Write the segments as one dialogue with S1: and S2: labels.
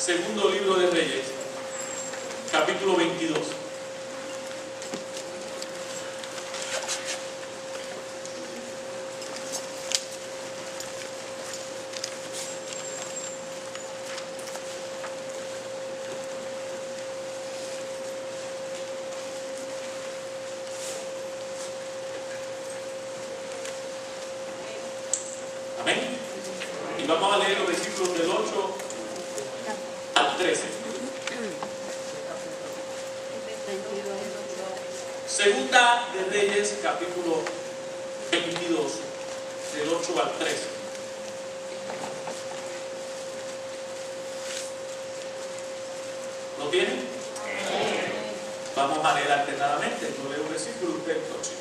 S1: Segundo libro de Reyes, capítulo 22. Amén. Y vamos a leer los versículos del 8 al 13. Segunda de Reyes, capítulo 22, del 8 al 13. ¿Lo tienen? Vamos a leer alternadamente. Yo leo un versículo y usted el próximo.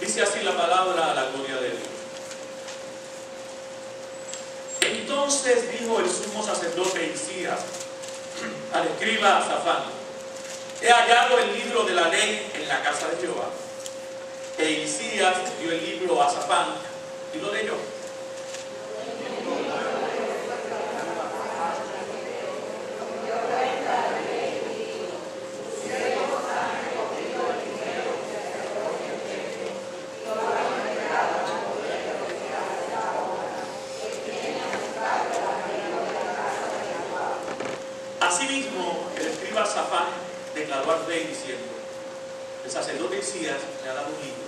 S1: Dice así la palabra a la gloria de Dios. Entonces dijo el sumo sacerdote Hilcías al escriba Safán: he hallado el libro de la ley en la casa de Jehová. E Hilcías dio el libro a Safán y lo leyó. Asimismo, el escriba Safán declaró al rey diciendo: el sacerdote Hilcías me ha dado un libro.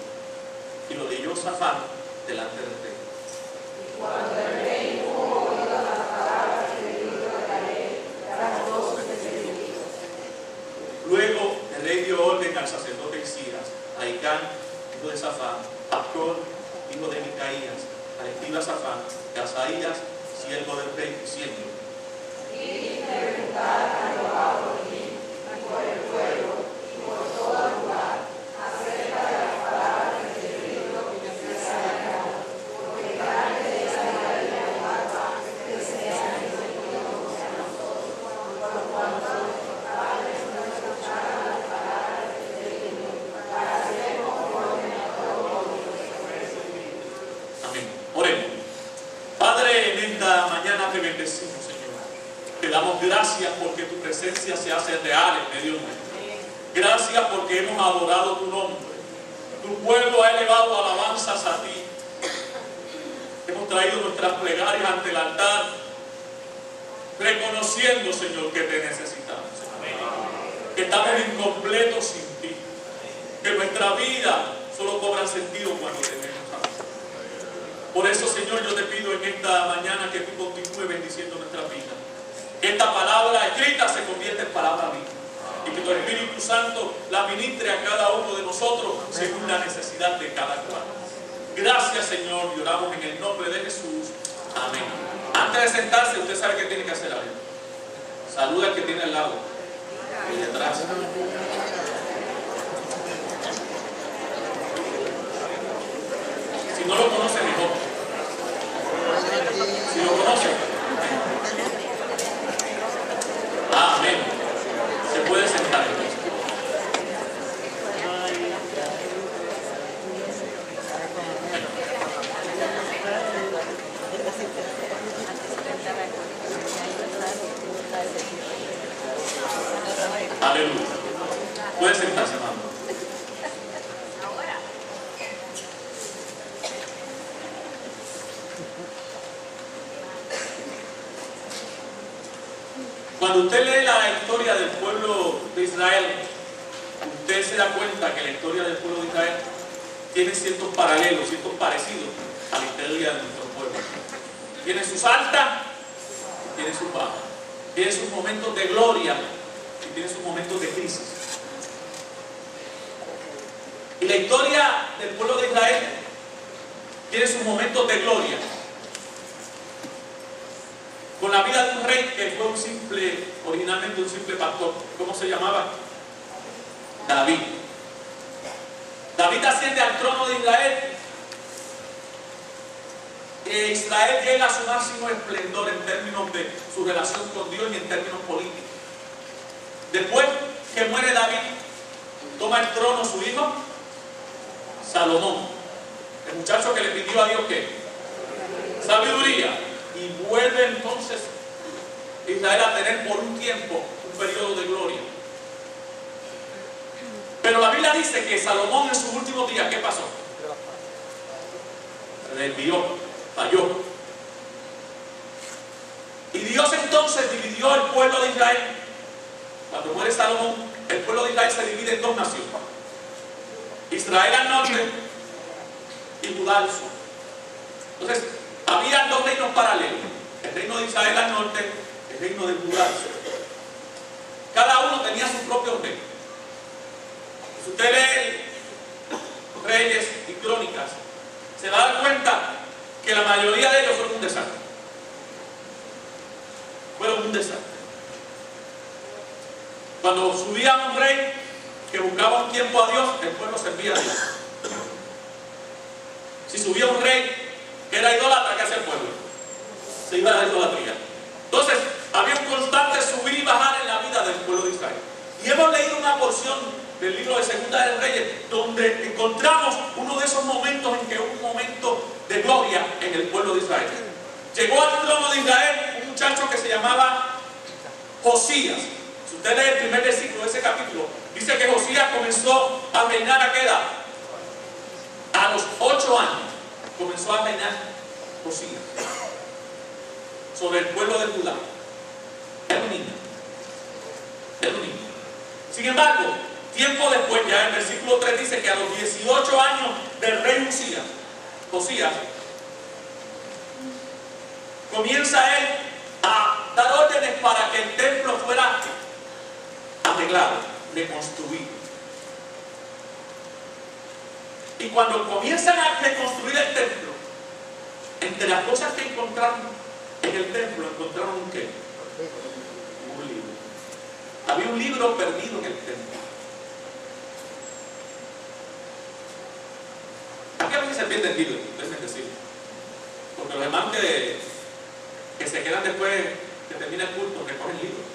S1: Y lo leyó Safán delante del rey.
S2: Y cuando el rey hubo oído las palabras del libro de la ley, trasladóse de servicio.
S1: Luego el rey dio orden al sacerdote Hilcías, a Hicán, hijo de Safán, a Acor, hijo de Micaías, al escriba Safán, y a Asaías, siervo del rey, diciendo:
S2: y preguntar a Jehová por mí, y por el pueblo, y por todo lugar, acerca de las palabras del libro que se ha hallado, porque grande es la maravilla de Jehová que se ha encendido a nosotros, por cuanto nuestros padres no escucharon las palabras del libro, para hacer conforme a todo lo que se.
S1: Amén. Oremos. Padre, en esta mañana te bendecimos, Señor. Te damos gracias porque tu presencia se hace real en medio nuestro. Gracias porque hemos adorado tu nombre. Tu pueblo ha elevado alabanzas a ti. Hemos traído nuestras plegarias ante el altar, reconociendo, Señor, que te necesitamos. Que estamos incompletos sin ti. Que nuestra vida solo cobra sentido cuando tenemos a ti. Por eso, Señor, yo te pido en esta mañana que tú continúes bendiciendo nuestra vida. Que esta palabra escrita se convierta en palabra viva. Y que tu Espíritu Santo la ministre a cada uno de nosotros según la necesidad de cada cual. Gracias, Señor, y oramos en el nombre de Jesús. Amén. Antes de sentarse, usted sabe qué tiene que hacer ahí. Saluda al que tiene al lado. Ahí atrás. Si no lo conoce, mejor. Si lo conoce. Amén. Se puede sentar. Aleluya. Puede sentarse, hermano. Cuando usted lee la historia del pueblo de Israel, usted se da cuenta que la historia del pueblo de Israel tiene ciertos paralelos, ciertos parecidos a la historia de nuestro pueblo. Tiene sus altas, tiene sus bajas, tiene sus momentos de gloria y tiene sus momentos de crisis. Y la historia del pueblo de Israel tiene sus momentos de gloria, con la vida de un rey que fue originalmente un simple pastor. ¿Cómo se llamaba? David. David asciende al trono de Israel. Israel llega a su máximo esplendor en términos de su relación con Dios y en términos políticos. Después que muere David, toma el trono su hijo Salomón, el muchacho que le pidió a Dios ¿qué? Sabiduría. Y vuelve entonces Israel a tener por un tiempo un periodo de gloria. Pero la Biblia dice que Salomón en sus últimos días, ¿qué pasó? Se desvió, falló. Y Dios entonces dividió el pueblo de Israel. Cuando muere Salomón, el pueblo de Israel se divide en dos naciones: Israel al norte y Judá al sur. Entonces, había dos reinos paralelos: el reino de Israel al norte, el reino de Judá al sur. Cada uno tenía su propio rey. Si usted lee Reyes y Crónicas, se va a dar cuenta que la mayoría de ellos fueron un desastre. Fueron un desastre. Cuando subía un rey que buscaba un tiempo a Dios, el pueblo servía a Dios. Si subía un rey que era idólatra, ¿qué hacía el pueblo? Se iba a la idolatría. Entonces, había un constante subir y bajar en la vida del pueblo de Israel. Y hemos leído una porción del libro de Segunda de Reyes, donde encontramos uno de esos momentos en que hubo un momento de gloria en el pueblo de Israel. Llegó al trono de Israel un muchacho que se llamaba Josías. Si usted lee el primer versículo de ese capítulo, dice que Josías comenzó a reinar ¿a qué edad? A los 8 años comenzó a reinar Josías sobre el pueblo de Judá. Era un niño. Era un niño. Sin embargo, tiempo después, ya el versículo 3 dice que a los 18 años del rey Josías, comienza él a dar órdenes para que el templo fuera arreglado, reconstruido. Y cuando comienzan a reconstruir el templo, entre las cosas que encontraron en el templo, encontraron un ¿qué? Un libro. Había un libro perdido en el templo. Aquí a veces se pierde el libro, déjenme decir. Porque los hermanos que se quedan después que termina el culto, recogen libros.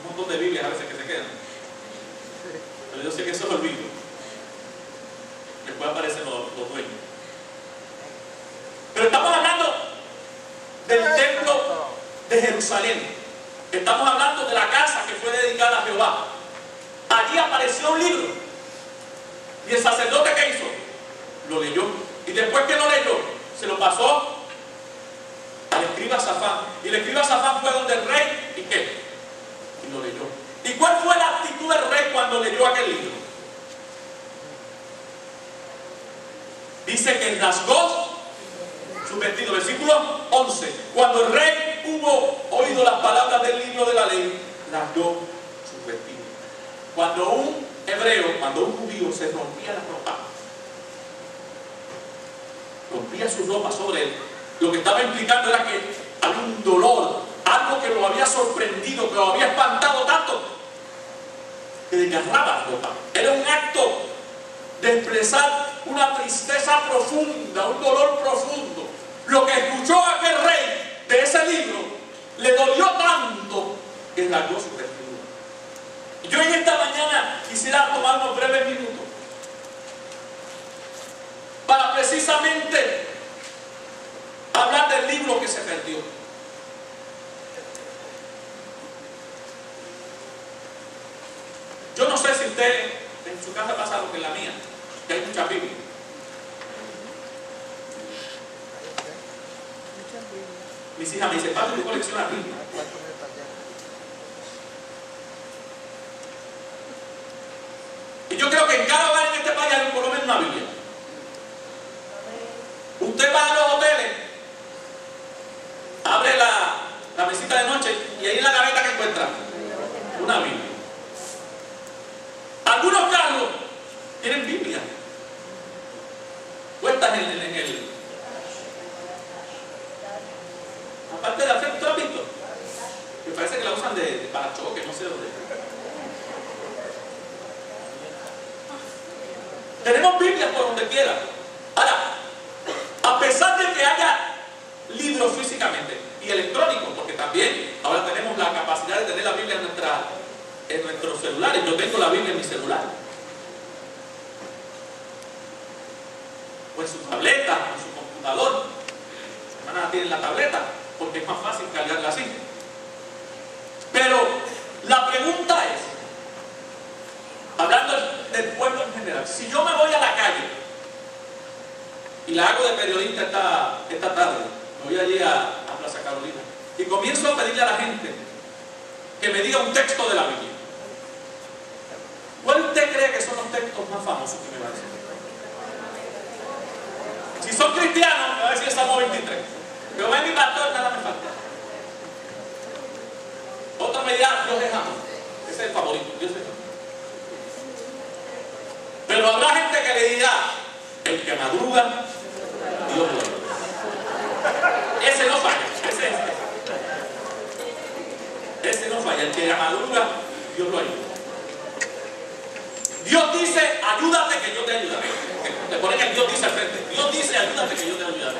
S1: Un montón de Biblias a veces que se quedan. Pero yo sé que eso es olvido. Después aparecen los dueños. Pero estamos hablando del templo de Jerusalén. Estamos hablando de la casa que fue dedicada a Jehová. Allí apareció un libro. Y el sacerdote, ¿qué hizo? Lo leyó. Y después que lo leyó, se lo pasó al escriba Safán. Y el escriba Safán fue donde el rey, ¿y qué? Y lo leyó. ¿Y cuál fue la actitud del rey cuando leyó aquel libro? Dice que rasgó su vestido. Versículo 11. Cuando el rey hubo oído las palabras del libro de la ley, rasgó su vestido. Cuando un hebreo, cuando un judío se rompía la ropa, rompía su ropa sobre él, lo que estaba implicando era que había un dolor, algo que lo había sorprendido, que lo había espantado tanto, que desgarraba la ropa. Era un acto de expresar una tristeza profunda, un dolor profundo. Lo que escuchó aquel rey de ese libro le dolió tanto que rasgó su vestidura. Yo en esta mañana quisiera tomar unos breves minutos para precisamente hablar del libro que se perdió. Yo no sé si usted en su casa pasa lo que en la mía, que hay muchas Biblias. Mis hijas me dicen, padre, ¿tú coleccionas Biblias? Y yo creo que en cada hogar en este país hay por lo menos una Biblia. Usted va a los hoteles, abre la mesita de noche y ahí en la gaveta que encuentra una Biblia. Algunos carros tienen Biblia puestas en el aparte de hacer, ¿tú has visto? Me parece que la usan de parachoque, no sé dónde. Tenemos Biblias por donde quiera. Ahora, a pesar de que haya libros físicamente y electrónicos, porque también ahora tenemos la capacidad de tener la Biblia en nuestros celulares. Yo tengo la Biblia en mi celular. O en su tableta, o en su computador. Las hermanas tienen la tableta porque es más fácil cargarla así. La pregunta es, hablando del pueblo en general, si yo me voy a la calle y la hago de periodista esta tarde, me voy allí a Plaza Carolina y comienzo a pedirle a la gente que me diga un texto de la Biblia, ¿cuál usted cree que son los textos más famosos que me va a decir? Si son cristianos, me va a decir Salmo 23. Pero ven mi pastor, nada me falta. Otro me dirá, Dios es amor. Ese es el favorito, Dios es amor. Pero habrá gente que le dirá, el que madruga, Dios lo ayuda. Ese no falla, ese no falla. El que madruga, Dios lo ayuda. Dios dice, ayúdate que yo te ayudaré. Le ponen el Dios dice al frente. Dios dice, ayúdate que yo te ayudaré.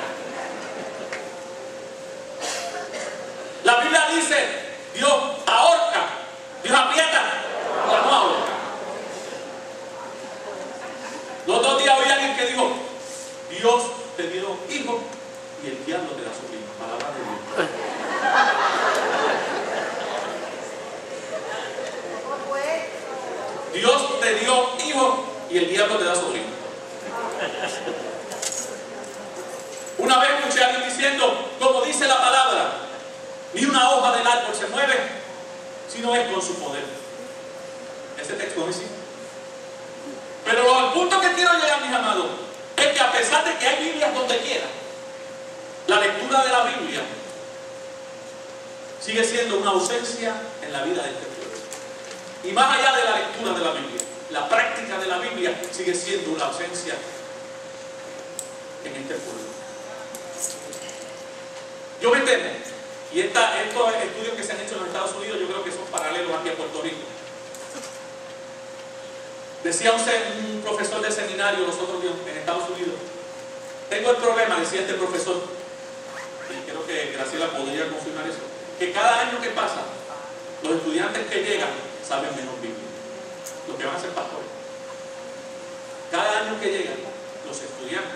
S1: La Biblia dice, Dios ahorca, Dios aprieta, o no ahorca. Los otros días oí a alguien que dijo, Dios te dio hijo y el diablo te da sobrino. Palabra de Dios. Dios te dio hijo y el diablo te da sobrino. Una vez escuché a alguien diciendo, como dice la palabra, ni una hoja del árbol se mueve, sino es con su poder. Ese texto es así. Pero el punto que quiero llegar, mis amados, es que a pesar de que hay Biblias donde quiera, la lectura de la Biblia sigue siendo una ausencia en la vida de este pueblo. Y más allá de la lectura de la Biblia, la práctica de la Biblia sigue siendo una ausencia en este pueblo. Yo me temo, y estos estudios que se han hecho en los Estados Unidos, yo creo que son paralelos aquí a Puerto Rico. Decía un profesor de seminario los otros días en Estados Unidos, tengo el problema, decía este profesor, y creo que Graciela podría confirmar eso, que cada año que pasa, los estudiantes que llegan saben menos Biblia, los que van a ser pastores. Cada año que llegan, los estudiantes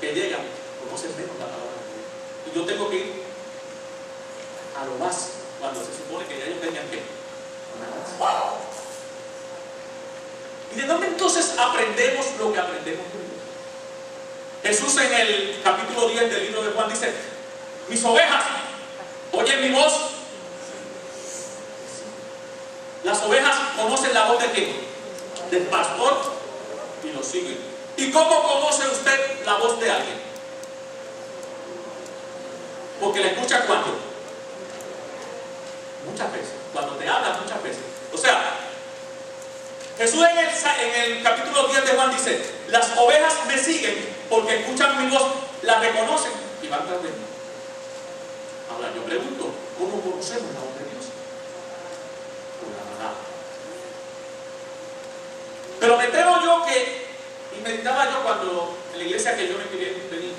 S1: que llegan conocen menos la palabra de Dios. Y yo tengo que ir a lo más cuando se supone que ya ellos tenían que. ¿Y de dónde entonces aprendemos lo que aprendemos de Dios? Jesús en el capítulo 10 del libro de Juan dice, mis ovejas oyen mi voz. Las ovejas conocen la voz de quién? Del pastor y lo siguen. ¿Y cómo conoce usted la voz de alguien? Porque la escucha cuando. Muchas veces. Cuando te habla muchas veces. O sea, Jesús en el capítulo 10 de Juan dice, las ovejas me siguen porque escuchan mi voz, las reconocen y van tras de mí. Ahora yo pregunto, ¿cómo conocemos la voz de Dios? Por la palabra. Pero me temo yo que, y meditaba yo cuando en la iglesia que yo me crié de niño,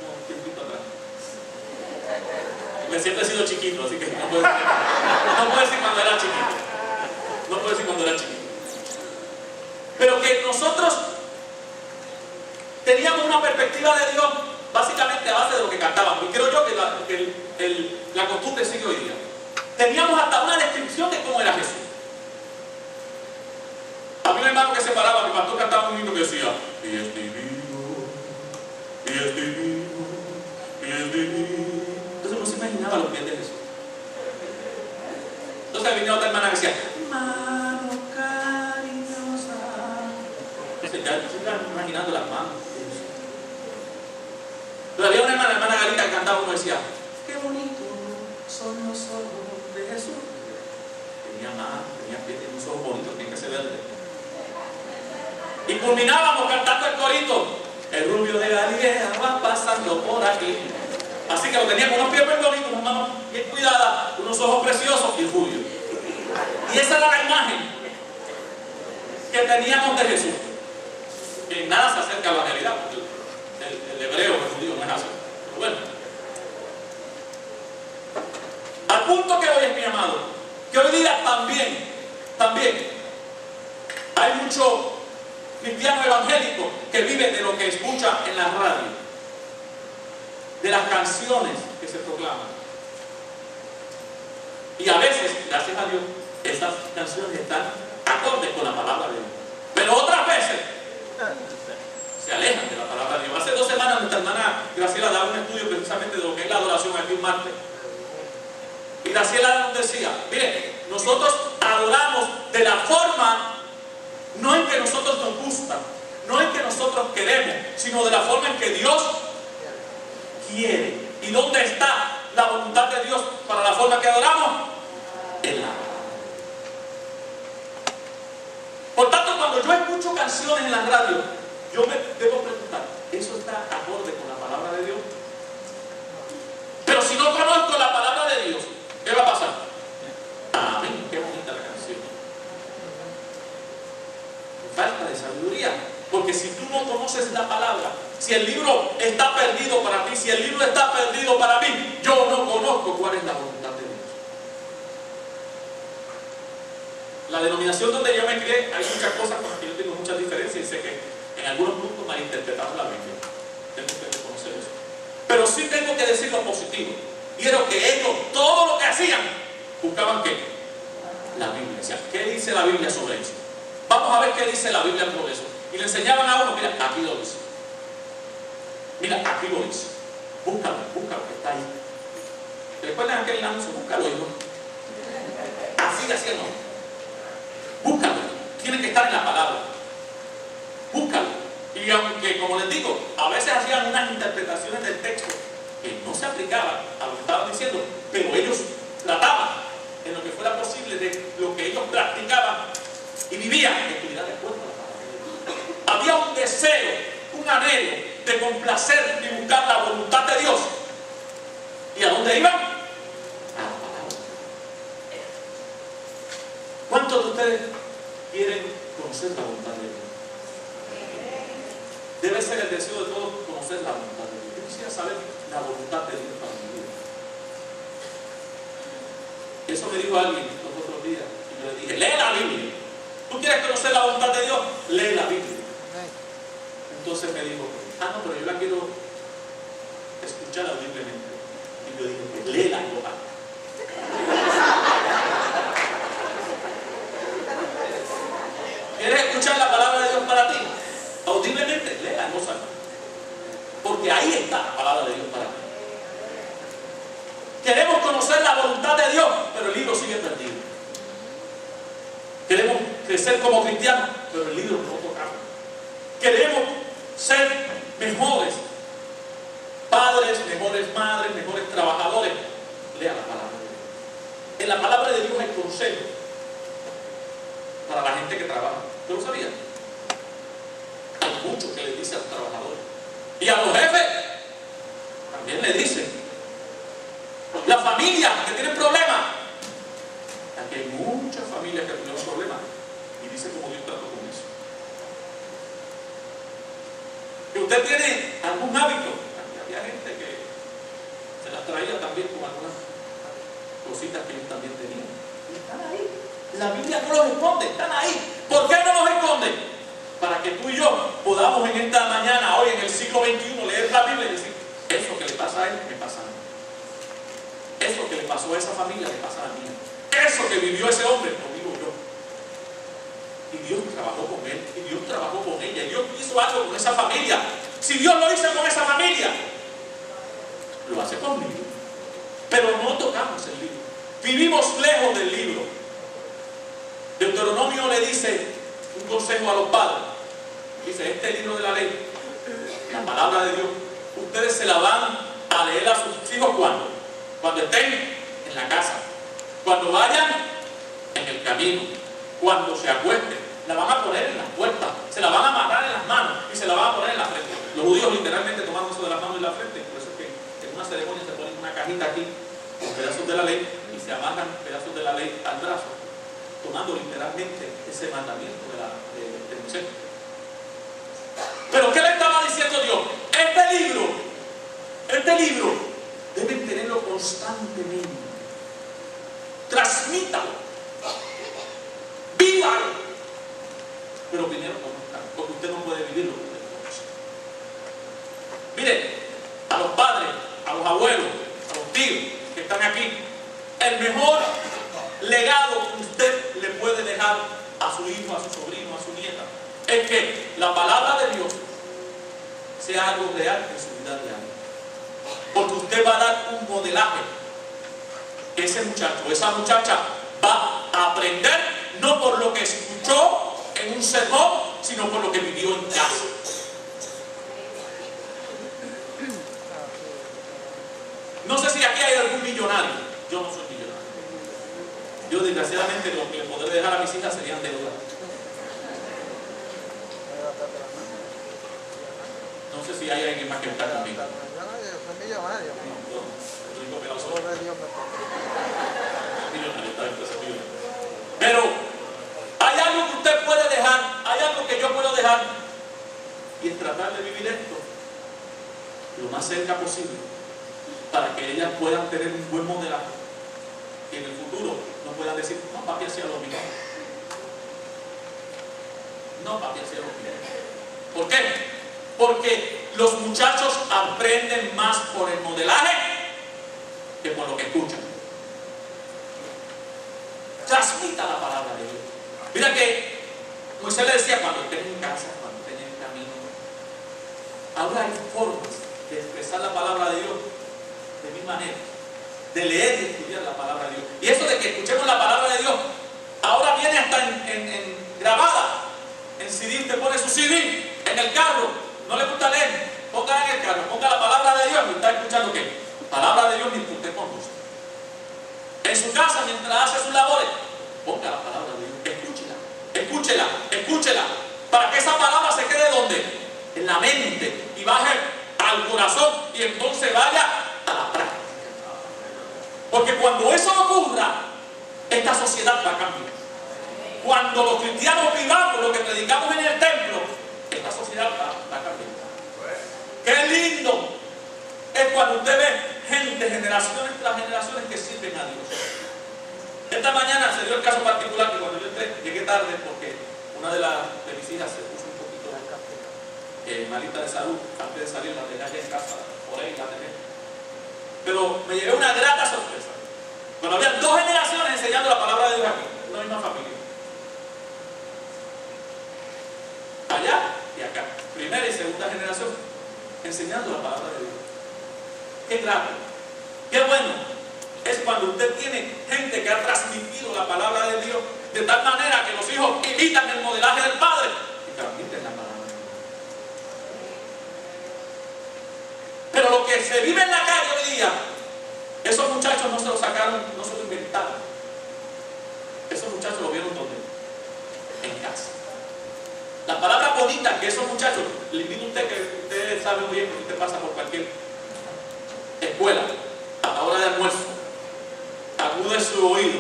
S1: un tiempito atrás. Me siempre he sido chiquito, así que no puedo decir cuando era chiquito. No puedo decir cuando era chiquito. Pero que nosotros teníamos una perspectiva de Dios básicamente a base de lo que cantábamos. Y creo yo que la costumbre sigue hoy día. Teníamos hasta una descripción de cómo era Jesús. Había un hermano que se paraba, mi pastor cantaba un himno que decía, y es divino, y es divino, y es divino. Entonces no se imaginaba los pies de Jesús. Entonces venía otra hermana que decía, mano cariñosa. Entonces ya se están imaginando las manos. Pero había una hermana Galita que cantaba, uno decía, qué bonito son los ojos de Jesús. Tenía manos, tenía pies, tenía unos ojos bonitos, tenía que ser verde. Y culminábamos cantando el corito, el rubio de Galilea va pasando por aquí. Así que lo teníamos unos pies bien bonitos, unas manos bien cuidadas, unos ojos preciosos y rubio. Y esa era la imagen que teníamos de Jesús. Que nada se acerca a la realidad, porque el hebreo, el judío no es así. Pero bueno. Al punto que hoy es, mi amado, que hoy día también hay mucho cristiano evangélico que vive de lo que escucha en la radio, de las canciones que se proclaman. Y a veces, gracias a Dios, esas canciones están acordes con la palabra de Dios. Pero otras veces se alejan de la palabra de Dios. Hace 2 semanas nuestra hermana Graciela daba un estudio precisamente de lo que es la adoración aquí un martes. Y Graciela nos decía, mire, nosotros adoramos de la forma, no en que nosotros nos gusta, no en que nosotros queremos, sino de la forma en que Dios quiere. ¿Y dónde está la voluntad de Dios para la forma que adoramos? En la palabra. Por tanto, cuando yo escucho canciones en la radio, yo me debo preguntar, ¿eso está acorde con la palabra de Dios? Pero si no conozco la palabra de Dios, ¿qué va a pasar? Amén, qué bonita la canción. Falta de sabiduría. Porque si tú no conoces la palabra, si el libro está perdido para ti, si el libro está perdido para mí, yo no conozco cuál es la voluntad de Dios. La denominación donde yo me crié, hay muchas cosas con las que yo tengo muchas diferencias y sé que en algunos puntos malinterpretamos la Biblia. Tengo que reconocer eso. Pero sí tengo que decir lo positivo. Y era que ellos, todo lo que hacían, buscaban ¿qué? La Biblia. O sea, ¿qué dice la Biblia sobre eso? Vamos a ver qué dice la Biblia sobre eso. Y le enseñaban a uno, mira, aquí lo dice. Mira, aquí lo dice. Búscalo, búscalo, que está ahí. ¿Recuerdan aquel anuncio? Búscalo, hijo. Así, así no. Búscalo. Tiene que estar en la palabra. Búscalo. Y aunque, como les digo, a veces hacían unas interpretaciones del texto que no se aplicaban a lo que estaban diciendo, pero ellos trataban en lo que fuera posible de lo que ellos practicaban y vivían que estuviera de acuerdo a la palabra de Dios. Había un deseo, un anhelo de complacer y buscar la voluntad de Dios. ¿Y a dónde iban? A la palabra. ¿Cuántos de ustedes quieren conocer la voluntad de Dios? Debe ser el deseo de todos conocer la voluntad de Dios. Yo quisiera saber la voluntad de Dios para mi vida. Eso me dijo alguien los otros días. Y yo le dije, lee la Biblia. ¿Tú quieres conocer la voluntad de Dios? Lee la Biblia. Entonces me dijo, no, pero yo la quiero escuchar audiblemente. Y yo dije, pues léela en voz alta. ¿Quieres escuchar la palabra de Dios para ti? Audiblemente, léela en voz alta. Porque ahí está la palabra de Dios para ti. Queremos conocer la voluntad de Dios, pero el libro sigue perdido. Queremos crecer como cristianos, pero el libro no tocamos. Queremos ser mejores padres, mejores madres, mejores trabajadores. Lea la palabra de Dios. En la palabra de Dios hay consejo para la gente que trabaja. ¿Tú lo sabías? Hay mucho que le dice a los trabajadores. Y a los jefes también le dicen. La familia que tiene problemas. Aquí hay muchas familias que tienen problemas. Y dice cómo Dios trató con eso. Que usted tiene algún hábito. Aquí había gente que se las traía también con algunas cositas que ellos también tenían. Y están ahí. La Biblia no los esconde, están ahí. ¿Por qué no los esconde? Para que tú y yo podamos en esta mañana, hoy en el siglo XXI, leer la Biblia y decir, eso que le pasa a él, me pasa a mí. Eso que le pasó a esa familia, le pasa a mí. Eso que vivió ese hombre, lo vivo yo. Y Dios trabajó con él, y Dios trabajó con ella, y Dios hizo algo con esa familia. Si Dios lo hizo con esa familia, lo hace conmigo. Pero no tocamos el libro. Vivimos lejos del libro. Deuteronomio le dice un consejo a los padres. Dice, este libro de la ley, la palabra de Dios, ustedes se la van a leer a sus hijos cuando estén en la casa, cuando vayan en el camino, cuando se acuesten, la van a poner en las puertas, se la van a amarrar en las manos y se la van a poner en la frente. Los judíos literalmente tomaban eso de las manos en la frente, por eso es que en una ceremonia se ponen una cajita aquí con pedazos de la ley y se amarran pedazos de la ley al brazo, tomando literalmente ese mandamiento de Moisés. Pero ¿qué le estaba diciendo Dios? Este libro deben tenerlo constantemente. Transmítalo. Vívalo. Pero primero conozcan, porque usted no puede vivir lo que usted conoce. Mire, a los padres, a los abuelos, a los tíos que están aquí, el mejor legado que usted le puede dejar a su hijo, a su sobrino, a su nieta, es que la palabra de Dios sea algo real en su vida diaria. Porque usted va a dar un modelaje. Ese muchacho, esa muchacha va a aprender no por lo que escuchó en un sermón, sino por lo que vivió en casa. No sé si aquí hay algún millonario. Yo no soy millonario. Yo desgraciadamente lo que le podré dejar a mis hijas serían deudas. No sé si hay alguien más que está conmigo. Pero hay algo que usted puede dejar, hay algo que yo puedo dejar, y es tratar de vivir esto lo más cerca posible para que ellas puedan tener un buen modelaje y en el futuro no puedan decir, no, papi hacía lo mismo. No, papi hacía lo mismo. ¿Por qué? Porque los muchachos aprenden más por el modelaje que por lo que escuchan. Transmita la palabra de Dios. Mira que Moisés le decía, cuando estén en casa, cuando estén en el camino. Ahora hay formas de expresar la palabra de Dios de mi manera, de leer y estudiar la palabra de Dios. Y eso de que escuchemos la palabra de Dios, ahora viene hasta en grabada, en CD. Usted pone su CD en el carro, no le gusta leer, ponga en el carro, ponga la palabra de Dios y está escuchando ¿qué? Palabra de Dios mientras usted conduce. En su casa, mientras hace sus labores, ponga la palabra de Dios, escúchela, escúchela, escúchela, para que esa palabra se quede ¿dónde? En la mente y baje al corazón y entonces vaya a la práctica. Porque cuando eso ocurra, esta sociedad va a cambiar. Cuando los cristianos vivamos lo que predicamos en el templo, esta sociedad va a cambiar. ¡Qué lindo! Es cuando usted ve gente, generaciones tras generaciones que sirven a Dios. Esta mañana se dio el caso particular que cuando yo entré, llegué tarde porque una de mis hijas se puso un poquito malita de salud. Antes de salir la tenía allá en casa, por ahí la tenía. Pero me llevé una grata sorpresa. Cuando había 2 generaciones enseñando la palabra de Dios aquí, una misma familia. Allá y acá, primera y segunda generación, enseñando la palabra de Dios. Qué grato, qué bueno es cuando usted tiene gente que ha transmitido la palabra de Dios de tal manera que los hijos imitan el modelaje del Padre y transmiten la palabra de Dios. Pero lo que se vive en la calle hoy día, esos muchachos no se lo sacaron, no se lo inventaron. Esos muchachos lo vieron ¿dónde? En casa. La palabra bonita que esos muchachos, le invito a usted que usted sabe muy bien que usted pasa por cualquier escuela a la hora de almuerzo, agude su oído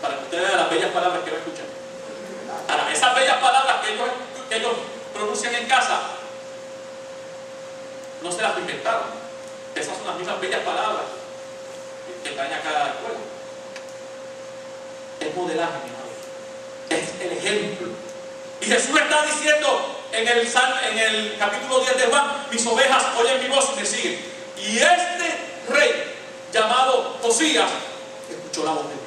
S1: para que usted vea las bellas palabras que va a escuchar. Ahora, esas bellas palabras que ellos pronuncian en casa no se las inventaron. Esas son las mismas bellas palabras que traen acá a la escuela. Es modelaje, mi amor. Es el ejemplo. Y Jesús está diciendo en el capítulo 10 de Juan, mis ovejas oyen mi voz y me siguen. Y este rey llamado Josías escuchó la voz de Dios.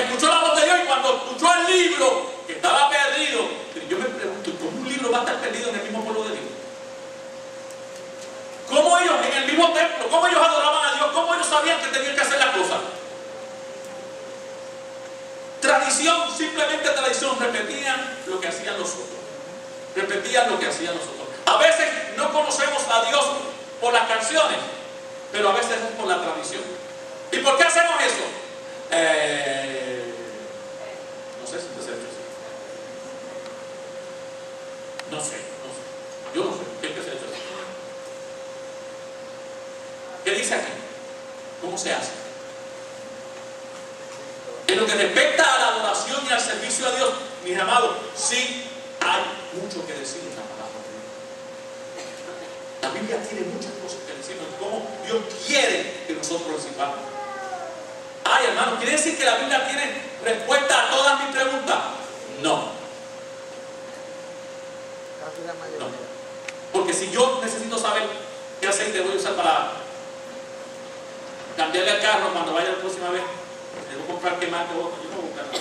S1: Escuchó la voz de Dios y cuando escuchó el libro que estaba perdido, yo me pregunto, ¿cómo un libro va a estar perdido en el mismo pueblo de Dios? ¿Cómo ellos en el mismo templo, cómo ellos adoraban a Dios, cómo ellos sabían que tenían que hacer las cosas? Tradición, simplemente tradición, repetían lo que hacían los otros. Repetían lo que hacían los otros. A veces no conocemos a Dios por las canciones, pero a veces es por la tradición. ¿Y por qué hacemos eso? No sé si usted se ha hecho eso. No sé. Yo no sé. ¿Qué es que se ha hecho eso? ¿Qué dice aquí? ¿Cómo se hace? En lo que respecta a la adoración y al servicio a Dios, mis amados, sí hay mucho que decir en la palabra de Dios. La Biblia tiene muchas cosas que decirnos, cómo Dios quiere que nosotros lo sirvamos. Ay, hermano, ¿quiere decir que la Biblia tiene respuesta a todas mis preguntas? No. No. Porque si yo necesito saber qué aceite voy a usar para cambiarle el carro cuando vaya la próxima vez. Debo comprar qué más que otro. Yo no voy a buscar nada.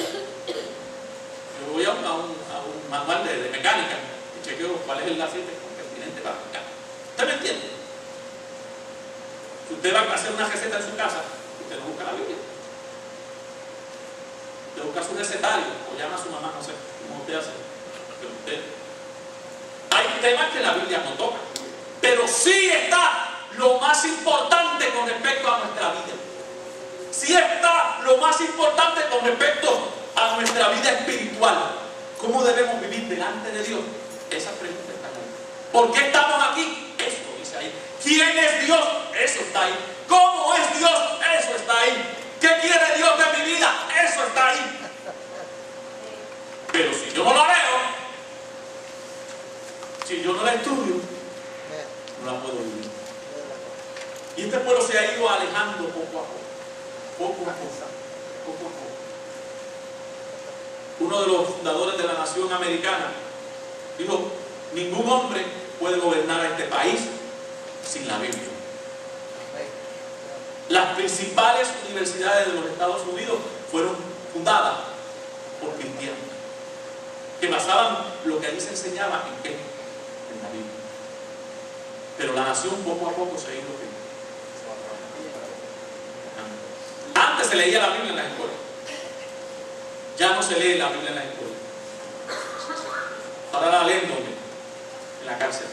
S1: Yo voy a un manual de mecánica y chequeo cuál es el aceite pertinente para el carro. ¿Usted me entiende? Si usted va a hacer una receta en su casa, usted no busca la Biblia. Usted busca su recetario o llama a su mamá, no sé cómo usted hace. Pero usted... Hay temas que la Biblia no toca, pero sí está lo más importante con respecto a nuestra vida. Sí está lo más importante con respecto a nuestra vida espiritual. ¿Cómo debemos vivir delante de Dios? Esa pregunta está ahí. ¿Por qué estamos aquí? Eso dice ahí. ¿Quién es Dios? Eso está ahí. ¿Cómo es Dios? Eso está ahí. ¿Qué quiere Dios de mi vida? Eso está ahí. Pero si yo no la leo, si yo no la estudio, no la puedo vivir. Y este pueblo se ha ido alejando poco a poco. Poco a poco. Uno de los fundadores de la nación americana dijo: ningún hombre puede gobernar a este país sin la Biblia. Las principales universidades de los Estados Unidos fueron fundadas por cristianos que basaban lo que allí se enseñaba en qué, en la Biblia. Pero la nación poco a poco se ha ido viendo. Antes se leía la Biblia en las escuelas. Ya no se lee la Biblia en las escuelas. Ahora la leen ¿dónde? En la cárcel.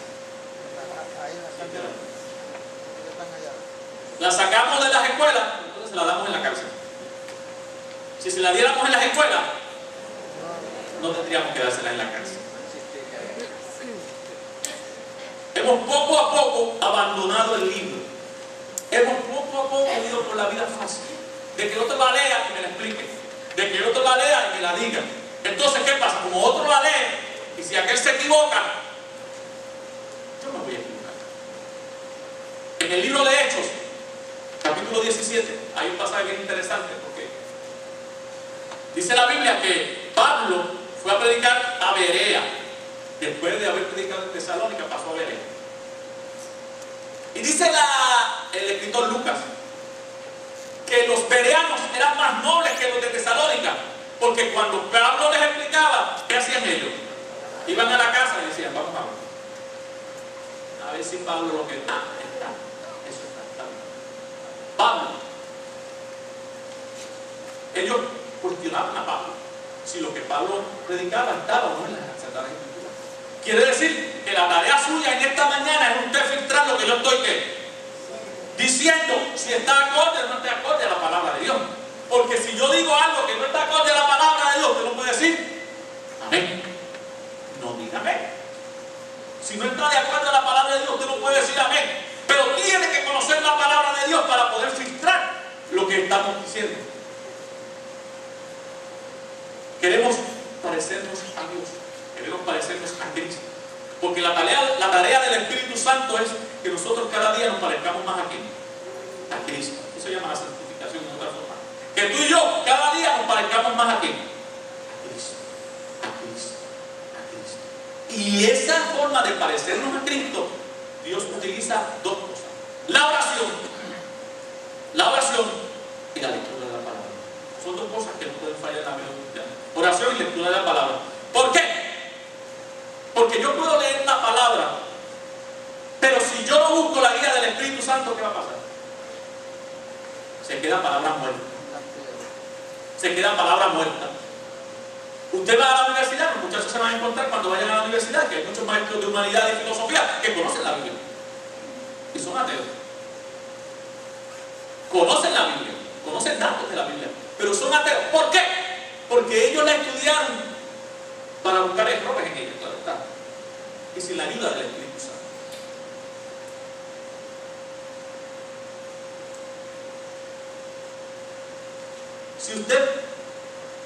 S1: La sacamos de las escuelas, entonces se la damos en la cárcel. Si se la diéramos en las escuelas, no tendríamos que dársela en la cárcel. Hemos poco a poco abandonado el libro. Hemos poco a poco ido por la vida fácil. De que el otro la lea y me la explique. De que el otro la lea y me la diga. Entonces, ¿qué pasa? Como otro la lee, y si aquel se equivoca, yo me voy a equivocar. En el libro de Hechos, capítulo 17, hay un pasaje bien interesante, porque dice la Biblia que Pablo fue a predicar a Berea. Después de haber predicado en Tesalónica, pasó a Berea. Y dice el escritor Lucas que los bereanos eran más nobles que los de Tesalónica, porque cuando Pablo les explicaba, ¿qué hacían ellos? Iban a la casa y decían: vamos a ver si Pablo lo que está. Eso está bien. Pablo, ellos cuestionaban a Pablo si lo que Pablo predicaba estaba o no en las Sagradas Escrituras. Quiere decir que la tarea suya en esta mañana es usted filtrar lo que yo estoy diciendo, si está acorde o no está acorde a la palabra de Dios. Porque si yo digo algo que no está acorde a la palabra de Dios, usted no puede decir amén. No diga amén. Si no está de acuerdo a la palabra de Dios, usted no puede decir amén. Pero tiene que conocer la palabra de Dios para poder filtrar lo que estamos diciendo. Queremos parecernos a Dios. Queremos parecernos a Cristo. Porque la tarea del Espíritu Santo es que nosotros cada día nos parezcamos más a quién, a Cristo. Eso se llama la santificación en otra forma. Que tú y yo cada día nos parezcamos más a quién, a Cristo, a Cristo, a Cristo. Y esa forma de parecernos a Cristo, Dios utiliza dos cosas: la oración y la lectura de la palabra. Son dos cosas que no pueden fallar en la vida cristiana: oración y lectura de la palabra. ¿Por qué? Porque yo puedo leer la palabra, pero si yo no busco la guía del Espíritu Santo, ¿qué va a pasar? Se queda palabra muerta. Se queda palabra muerta. Usted va a la universidad, los muchachos se van a encontrar cuando vayan a la universidad que hay muchos maestros de humanidad y filosofía que conocen la Biblia y son ateos. Conocen la Biblia, conocen datos de la Biblia, pero son ateos. ¿Por qué? Porque ellos la estudiaron para buscar errores en ella, claro está, y sin la ayuda del Espíritu Santo. Si usted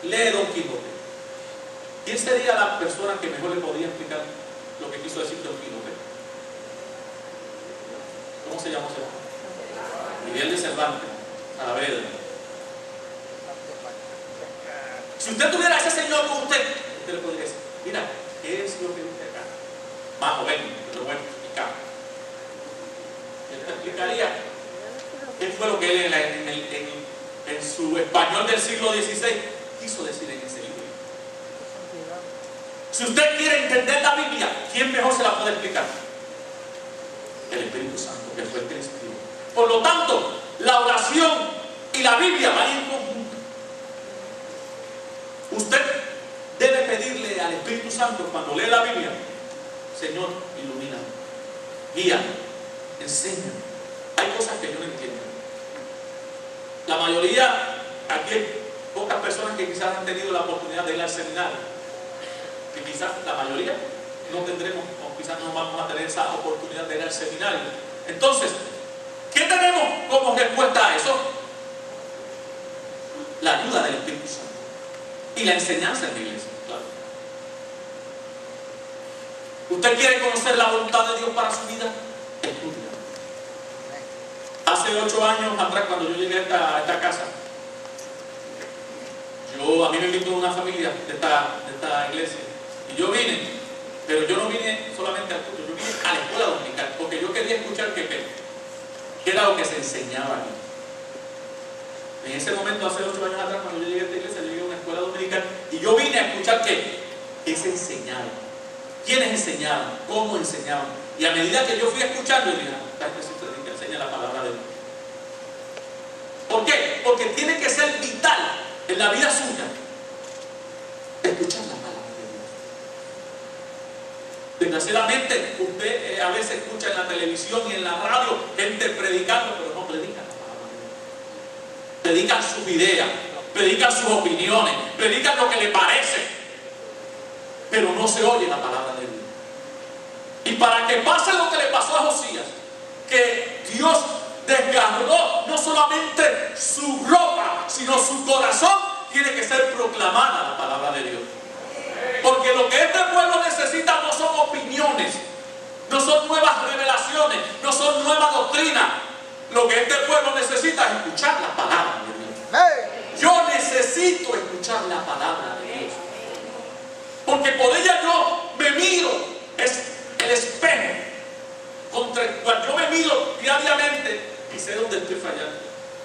S1: lee Don Quijote, ¿quién sería la persona que mejor le podría explicar lo que quiso decir Don Quijote? ¿Cómo se llama ese hombre? Miguel de Cervantes, Saavedra. Si usted tuviera a ese señor con usted le podría decir: mira, ¿qué es lo que dice acá? Más o menos, te lo voy a explicar. Él te explicaría ¿Qué fue lo que él en su español del siglo XVI quiso decir en ese libro? Si usted quiere entender la Biblia, ¿quién mejor se la puede explicar? El Espíritu Santo, que fue el que le escribió. Por lo tanto, la oración y la Biblia van en conjunto. Usted debe pedirle al Espíritu Santo cuando lee la Biblia: Señor, ilumíname, guíame, enséñame. Hay cosas que yo no entiendo. La mayoría, aquí hay pocas personas que quizás han tenido la oportunidad de ir al seminario. Y quizás la mayoría no tendremos, o quizás no vamos a tener esa oportunidad de ir al seminario. Entonces, ¿qué tenemos como respuesta a eso? La ayuda del Espíritu Santo y la enseñanza en la iglesia, claro. ¿Usted quiere conocer la voluntad de Dios para su vida? Estudia. Hace 8 años atrás, cuando yo llegué a esta casa, a mí me invitó una familia de esta iglesia. Y yo vine, pero yo no vine solamente al culto, yo vine a la escuela dominical, porque yo quería escuchar qué era lo que se enseñaba aquí. En ese momento, hace 8 años atrás, cuando yo llegué a esta iglesia, yo llegué a una escuela dominical y yo vine a escuchar qué se enseñaba, quiénes enseñaban, cómo enseñaban. Y a medida que yo fui escuchando, yo dije: esta gente se predica, enseña la palabra de Dios. ¿Por qué? Porque tiene que ser vital en la vida suya escuchar la palabra de Dios. Desgraciadamente, usted a veces escucha en la televisión y en la radio gente predicando, pero no predican la palabra de Dios. Predican sus ideas, predican sus opiniones, predican lo que le parece, pero no se oye la palabra de Dios. Y para que pase lo que le pasó a Josías, que Dios desgarró no solamente su ropa, sino su corazón, tiene que ser proclamada la palabra de Dios. Porque lo que este pueblo necesita no son opiniones, no son nuevas revelaciones, no son nuevas doctrinas. Lo que este pueblo necesita es escuchar la palabra de Dios. Yo necesito escuchar la palabra de Dios, porque por ella yo me miro, es el espejo contra el cual yo me miro diariamente y sé dónde estoy fallando.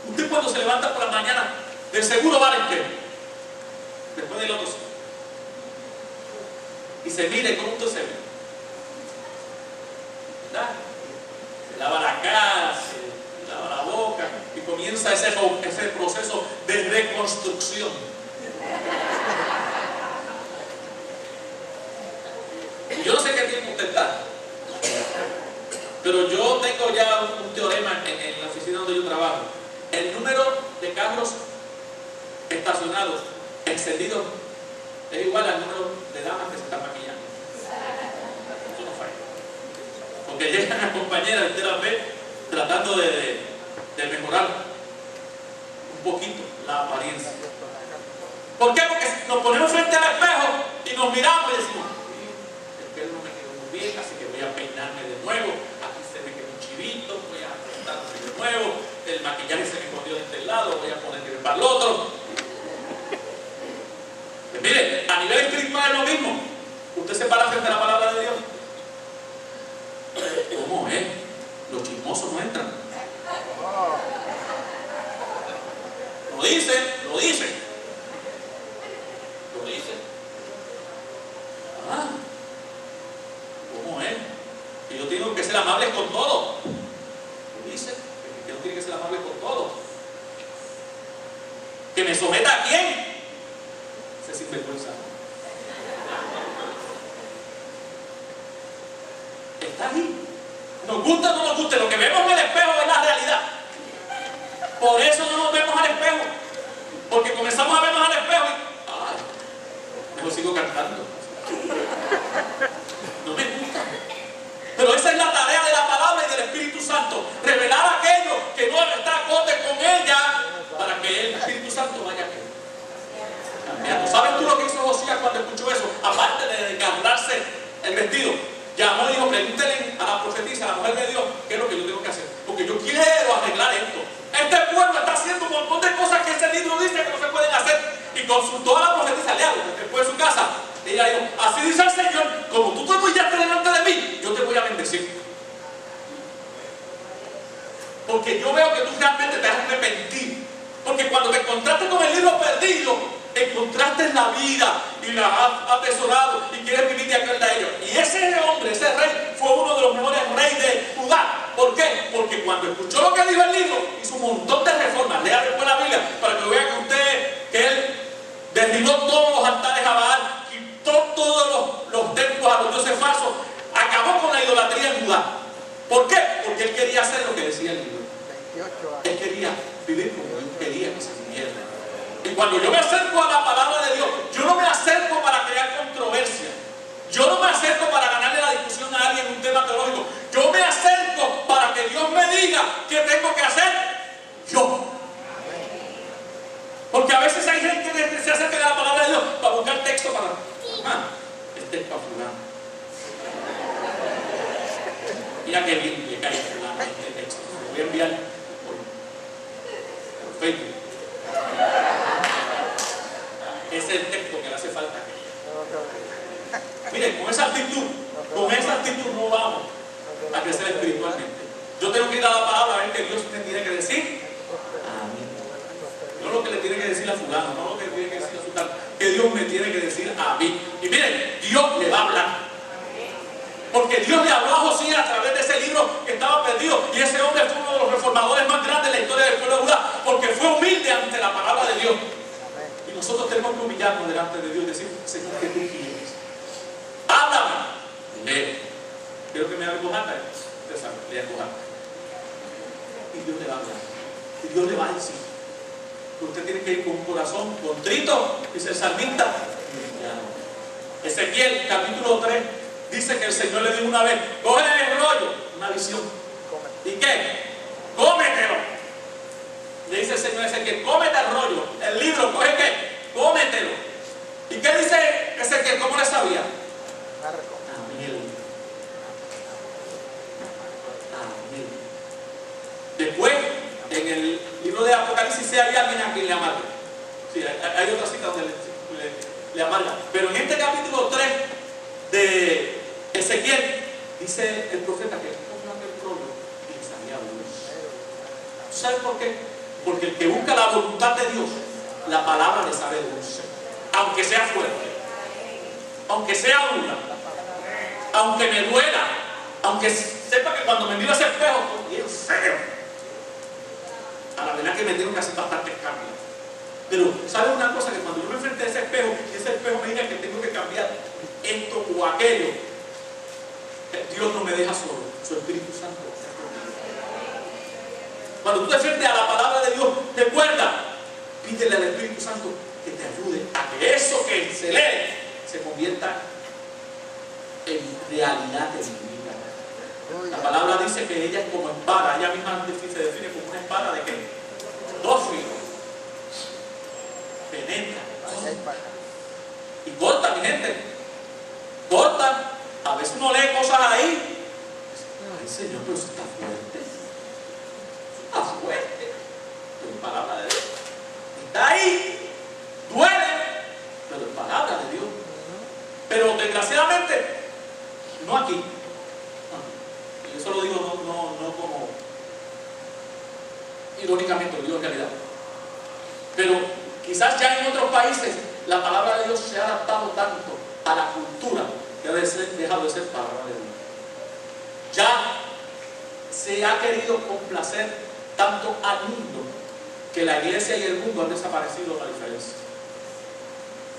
S1: Usted, cuando se levanta por la mañana, de seguro va al espejo después del otro, y se mire cómo usted se ve, ¿verdad? Se lava la cara, se lava la boca y comienza ese proceso de reconstrucción. Y yo no sé qué tiempo usted está, pero yo tengo ya un teorema en la oficina donde yo trabajo. El número de carros estacionados, encendidos, es igual al número de damas que se están maquillando. Eso no falla. Porque llegan las compañeras, usted las ve tratando de mejorar un poquito la apariencia. ¿Por qué? Porque nos ponemos frente al espejo y nos miramos y decimos: el pelo no me quedó muy bien, así que voy a peinarme de nuevo. Aquí se me quedó un chivito, voy a pintarme de nuevo. El maquillaje se me escondió de este lado, voy a ponerme para el otro. Pues mire, a nivel espiritual es lo mismo. Usted se para frente a la palabra de Dios. ¿Cómo es? Los chismosos no entran. Lo dice, lo dice. Lo dice. Ah, ¿cómo es? Que yo tengo que ser amable con todo. Lo dice, que no tiene que ser amable con todo. ¿Que me someta a quién? Ese sinvergüenza. Está ahí. Nos gusta o no nos guste, lo que vemos en el espejo es la realidad. Por eso no nos vemos al espejo, porque comenzamos a vernos al espejo y ay, mejor sigo cantando. No me gusta. Pero esa es la tarea de la palabra y del Espíritu Santo: revelar aquello que no está acorde con ella, para que el Espíritu Santo vaya cambiando. ¿Sabes tú lo que hizo Josías cuando escuchó eso? Aparte de desgarrarse el vestido, llamó y dijo: pregúntele a la profetisa, a la mujer de Dios, que porque yo veo que tú realmente te has arrepentido. Porque cuando te encontraste con el libro perdido, encontraste la vida y la has atesorado y quieres vivir de acuerdo a ello. Y ese hombre, ese rey, fue uno de los mejores reyes de Judá. ¿Por qué? Porque cuando escuchó lo que dijo el libro, hizo un montón de reformas. Lea después la Biblia para que vea que él derribó todos los altares a Baal, quitó todos los templos a los dioses falsos, acabó con la idolatría en Judá. ¿Por qué? Porque él quería hacer lo que decía el libro. Él quería vivir como Dios quería que se viviera. Y cuando yo me acerco a la palabra de Dios, yo no me acerco para crear controversia. Yo no me acerco para ganarle la discusión a alguien en un tema teológico. Yo me acerco para que Dios me diga qué tengo que hacer yo. Porque a veces hay gente que se acerca a la palabra de Dios para buscar texto para... este es para fulano. Mira qué bien le cae a fulano este texto. Lo voy a enviar por Facebook. Ese es el texto que le hace falta a ella. Miren, con esa actitud no vamos a crecer espiritualmente. Yo tengo que ir a la palabra a ver qué Dios me tiene que decir a mí. No lo que le tiene que decir a fulano, no lo que le tiene que decir a sultano, que Dios me tiene que decir a mí. Y miren, Dios le va a hablar. Porque Dios le habló a Josías a través de ese libro que estaba perdido. Y ese hombre fue uno de los reformadores más grandes de la historia del pueblo de Judá, porque fue humilde ante la palabra de Dios. Y nosotros tenemos que humillarnos delante de Dios y decir: Señor, ¿qué tú quieres? Háblame. Lee. Quiero que me hable en voz alta. Ustedes saben, lea en voz alta. Y Dios le va a hablar. Y Dios le va a decir. Usted tiene que ir con un corazón contrito, dice el salmista. Ezequiel, capítulo 3, dice que el Señor le dijo una vez: coge el rollo, una visión. ¿Y qué? Cómetelo. Le dice el Señor a Ezequiel: cómete el rollo, el libro, coge qué, cómetelo. ¿Y qué dice Ezequiel? ¿Cómo le sabía? Amén. Amén. Después, en el libro de Apocalipsis, hay alguien a quien le amarga. Sí, hay otra cita donde le amarga. Pero en este capítulo 3 de Ezequiel, dice el profeta que coge aquel rollo y le salía luz. ¿Sabes por qué? Porque el que busca la voluntad de Dios, la palabra le sabe luz. Aunque sea fuerte, aunque sea dura, aunque me duela, aunque sepa que cuando me miro a ese espejo estoy bien feo. A la verdad que me tengo que hacer bastantes cambios. Pero, ¿sabes una cosa? Que cuando yo me enfrente a ese espejo y ese espejo me diga que tengo que cambiar esto o aquello, Dios no me deja solo, su Espíritu Santo. Cuando tú te enfrentes a la palabra de Dios, recuerda, pídele al Espíritu Santo que te ayude a que eso que se lee se convierta en realidad en mi vida. La palabra dice que ella es como espada, ella misma se define como una espada de qué? 2 filos. Penetra. Y corta, mi gente. Corta. A veces uno lee cosas ahí. Ay, Señor, pero eso está fuerte. Eso está fuerte. Pero es palabra de Dios. Está ahí. Duele. Pero es palabra de Dios. Pero desgraciadamente, no aquí. Y eso lo digo no como irónicamente, lo digo en realidad. Pero quizás ya en otros países la palabra de Dios se ha adaptado tanto a la cultura que ha dejado de ser palabra de Dios. Ya se ha querido complacer tanto al mundo que la iglesia y el mundo han desaparecido la diferencia.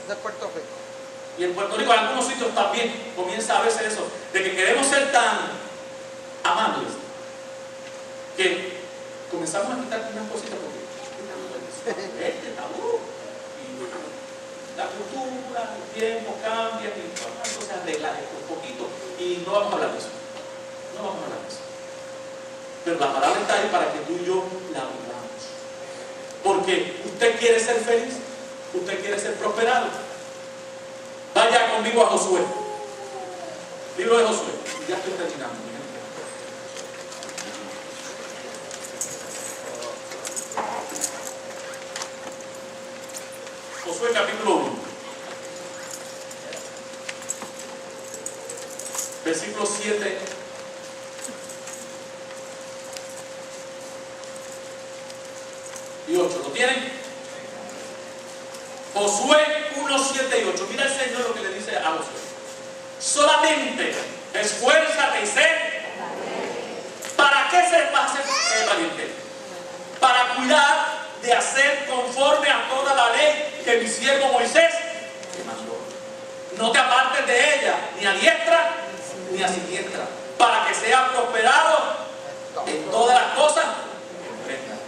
S3: De Puerto Rico.
S1: Y en Puerto Rico, en algunos sitios también comienza a veces eso, de que queremos ser tan amables que comenzamos a quitar unas cositas porque este tabú. Y la cultura, el tiempo cambia y entonces arreglar esto un poquito. Y no vamos a hablar de eso. No vamos a hablar de eso. Pero la palabra está ahí para que tú y yo la vivamos. Porque usted quiere ser feliz, usted quiere ser prosperado. Vaya conmigo a Josué. Libro de Josué. Ya estoy terminando. Josué capítulo 1. Versículo 7 y 8. ¿Lo tienen? Josué 1, 7 y 8. Mira el Señor lo que le dice a Josué. Solamente esfuérzate y sé. ¿Para qué se va a hacer valiente? Para cuidar de hacer conforme a toda la ley que mi siervo Moisés te mandó. No te apartes de ella, ni a diestra ni a siniestra, para que sea prosperado en todas las cosas que emprendas.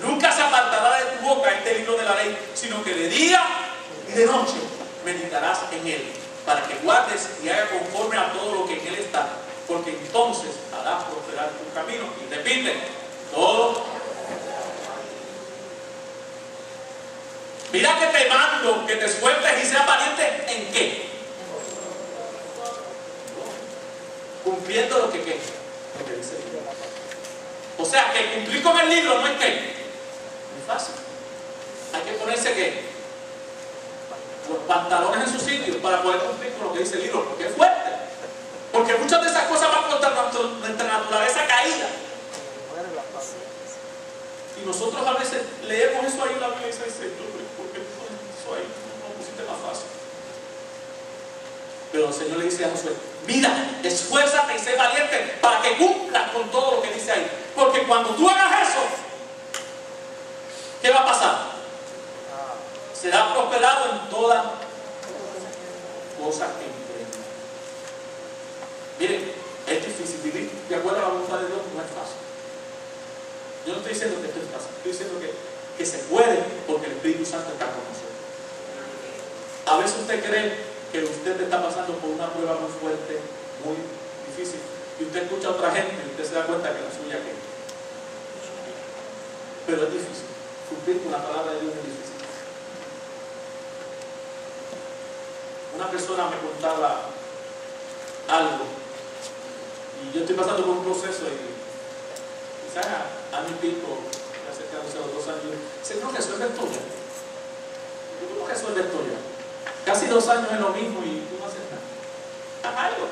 S1: Nunca se apartará de tu boca este libro de la ley, sino que de día y de noche meditarás en él, para que guardes y hagas conforme a todo lo que en él está, porque entonces harás prosperar tu camino. Y repite, todo. Mira que te mando que te esfuerces y seas valiente en qué. Cumpliendo lo que dice el libro. O sea, que cumplir con el libro no es que muy fácil. Hay que ponerse que los pantalones en su sitio para poder cumplir con lo que dice el libro, porque es fuerte. Porque muchas de esas cosas van contra nuestra naturaleza caída. Y nosotros a veces leemos eso ahí en la Biblia y dice, Señor, ¿por qué eso ahí no pusiste más fácil? Pero el Señor le dice a Josué, mira, esfuérzate y sé valiente para que cumplas con todo lo que dice ahí. Porque cuando tú hagas eso, ¿qué va a pasar? Será prosperado en todas cosas que emprendas. Miren, es difícil vivir de acuerdo a la voluntad de Dios, no es fácil. Yo no estoy diciendo que esto es fácil, estoy diciendo que se puede porque el Espíritu Santo está con nosotros. A veces usted cree que usted está pasando por una prueba muy fuerte, muy difícil, y usted escucha a otra gente y usted se da cuenta que la suya que. Pero es difícil. Cumplir con la palabra de Dios es difícil. Una persona me contaba algo y yo estoy pasando por un proceso y quizás a mi pico, acercándose a los 2 años, dice, no, resuelve esto ya. Yo no resuelve esto ya. Casi 2 años es lo mismo y tú no haces nada. Haz algo.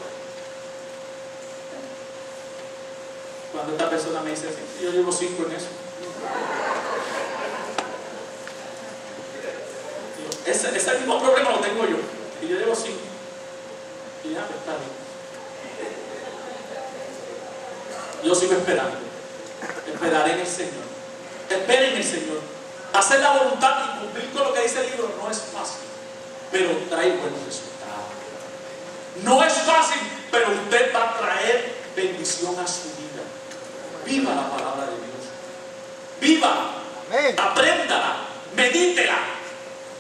S1: Cuando esta persona me dice, sí, yo llevo 5 en eso. Ese mismo problema lo tengo yo. Y yo llevo 5. Y ya, pues está bien. Yo sigo esperando. Esperaré en el Señor. Esperen en el Señor. Hacer la voluntad y cumplir con lo que dice el libro no es fácil, pero trae buenos resultados. No es fácil, pero usted va a traer bendición a su vida. Viva la palabra de Dios. Viva. Apréndala. Medítela.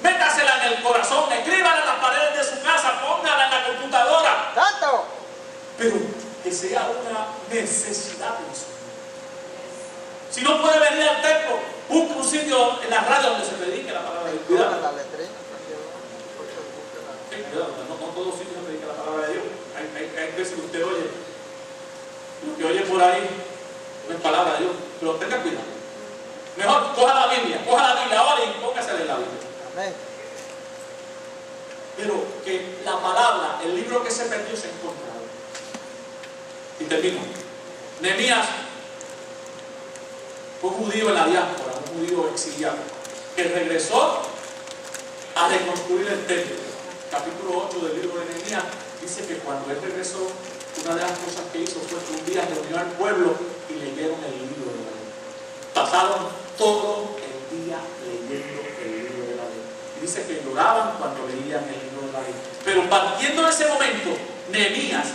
S1: Métasela en el corazón. Escríbala en las paredes de su casa. Póngala en la computadora.
S3: ¡Tanto!
S1: Pero que sea una necesidad en su vida. Si no puede venir al templo, busque un sitio en la radio donde se predique la palabra de Dios. Cuidado. No todos los sitios se predica la palabra de Dios. Hay veces que usted oye, lo que oye por ahí no es palabra de Dios, pero tenga cuidado. Mejor coja la Biblia ahora y póngase a leer la Biblia. Amén. Pero que la palabra, el libro que se perdió, se ha encontrado. Y termino. Nehemías fue un judío en la diáspora, un judío exiliado, que regresó a reconstruir el templo. Capítulo 8 del libro de Nehemías dice que cuando él regresó, una de las cosas que hizo fue que un día reunió al pueblo y leyeron el libro de la ley. Pasaron todo el día leyendo el libro de la ley. Y dice que lloraban cuando leían el libro de la ley. Pero partiendo de ese momento, Nehemías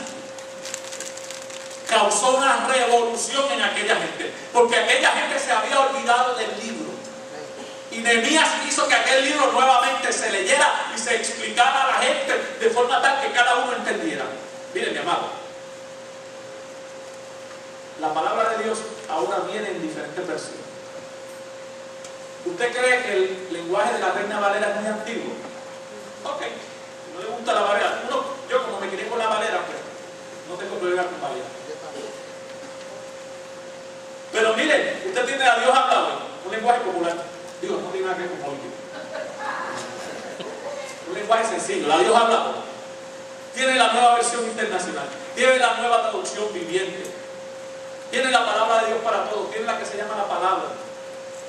S1: causó una revolución en aquella gente, porque aquella gente se había olvidado del libro. Y Nehemías hizo que aquel libro nuevamente se leyera y se explicara a la gente de forma tal que cada uno entendiera. Miren, mi amado, la palabra de Dios ahora viene en diferentes versiones. ¿Usted cree que el lenguaje de la Reina Valera es muy antiguo? Ok, si no le gusta la Valera, yo como me crié con la Valera, pues no tengo problema con Valera. Pero mire, usted tiene a Dios hablado, un lenguaje popular. Digo, no tiene nada que ver con política. Un lenguaje sencillo, la Dios hablado. Tiene la nueva versión internacional, tiene la nueva traducción viviente, tiene la palabra de Dios para todos, tiene la que se llama la palabra.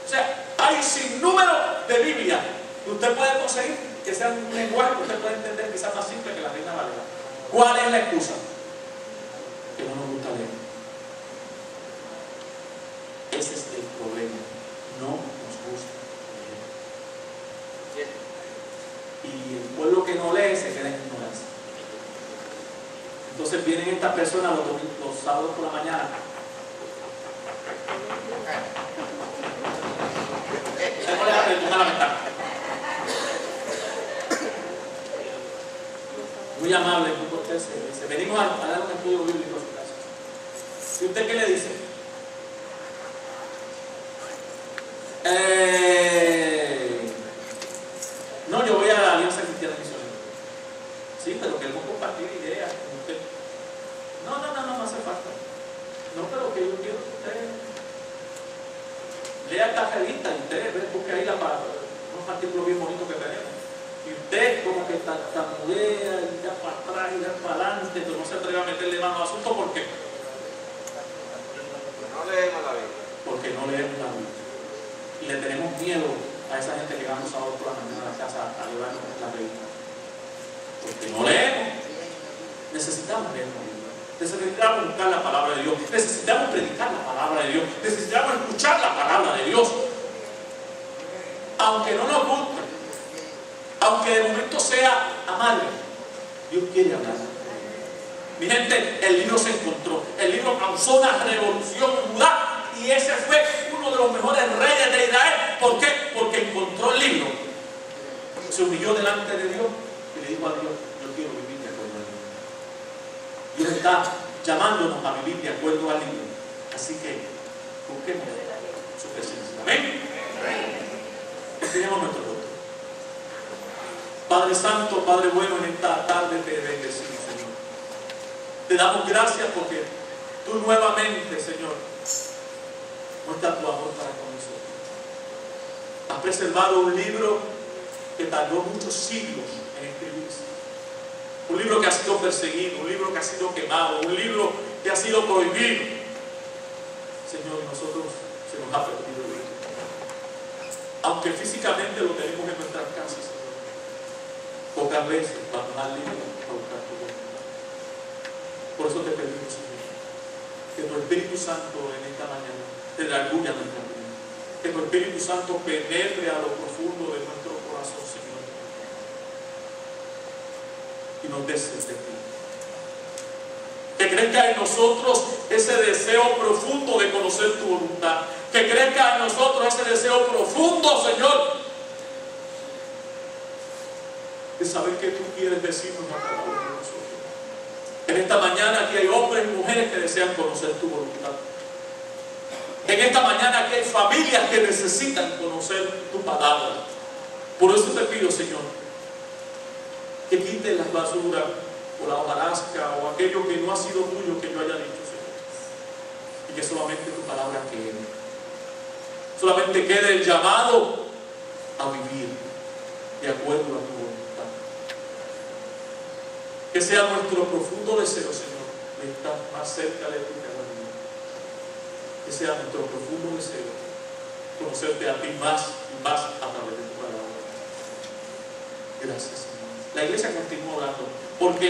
S1: O sea, hay sinnúmero de Biblias que usted puede conseguir, que sean un lenguaje que usted puede entender quizás más simple que la Reina Valera. ¿Cuál es la excusa? Que no nos gusta leer. Ese es el problema. No nos gusta leer. Y el pueblo que no lee se queda en ignorancia. Entonces vienen estas personas los sábados por la mañana. No le hagan la ventana. Muy amable, muy cortés. Dice, venimos a dar un estudio bíblico a su casa. ¿Y usted qué le dice? No, yo voy a la Alianza Cristiana Misionera. Sí, pero queremos compartir ideas con usted. No me hace falta. No, pero que yo quiero que usted lea esta revista y usted busque ahí unos artículos bien bonitos que tenemos. Y usted como que tartamudea y da para atrás y da para adelante, pero no se atreve a meterle mano al asunto. ¿Por qué?
S2: No leemos la Biblia.
S1: Porque no leemos la Biblia. Y le tenemos miedo a esa gente que vamos sábado por la mañana a la casa a llevarnos la revista. Porque no leemos. Necesitamos leer la Biblia. Necesitamos buscar la palabra de Dios. Necesitamos predicar la palabra de Dios. Necesitamos escuchar la palabra de Dios. Aunque no nos guste, aunque de momento sea amargo, Dios quiere hablar. Mi gente, el libro se encontró. El libro causó una revolución en Judá. Y ese fue uno de los mejores reyes de Israel. ¿Por qué? Porque encontró el libro. Se humilló delante de Dios y le dijo a Dios, yo quiero vivir de acuerdo al libro. Dios está llamándonos a vivir de acuerdo al libro. Así que busquemos su presencia. Amén. Enseñamos nuestro rostro. Padre Santo, Padre bueno, en esta tarde te bendecimos, Señor. Te damos gracias porque tú nuevamente, Señor, muestras tu amor para con nosotros. Has preservado un libro que tardó muchos siglos en escribirse. Un libro que ha sido perseguido, un libro que ha sido quemado, un libro que ha sido prohibido. Señor, nosotros se nos ha perdido el libro. Aunque físicamente lo tenemos en nuestras casas, Señor, pocas veces vamos al libro a buscar tu voluntad. Por eso te pedimos, Señor, que tu Espíritu Santo en esta mañana te redarguya nuestra vida. Que tu Espíritu Santo penetre a lo profundo de nuestro corazón, Señor, y nos des de ti. Que crezca en nosotros ese deseo profundo de conocer tu voluntad. Que crezca en nosotros ese deseo profundo, Señor, de saber que tú quieres decirnos a cada uno de nosotros. En esta mañana aquí hay hombres y mujeres que desean conocer tu voluntad. En esta mañana aquí hay familias que necesitan conocer tu palabra. Por eso te pido, Señor, que quites las basuras o la hojarasca o aquello que no ha sido tuyo que yo haya dicho, Señor. Y que solamente tu palabra quede. Solamente quede el llamado a vivir de acuerdo a tu voluntad. Que sea nuestro profundo deseo, Señor, de estar más cerca de ti cada día. Que sea nuestro profundo deseo conocerte a ti más y más a través de tu palabra. Gracias, Señor. La iglesia continúa orando porque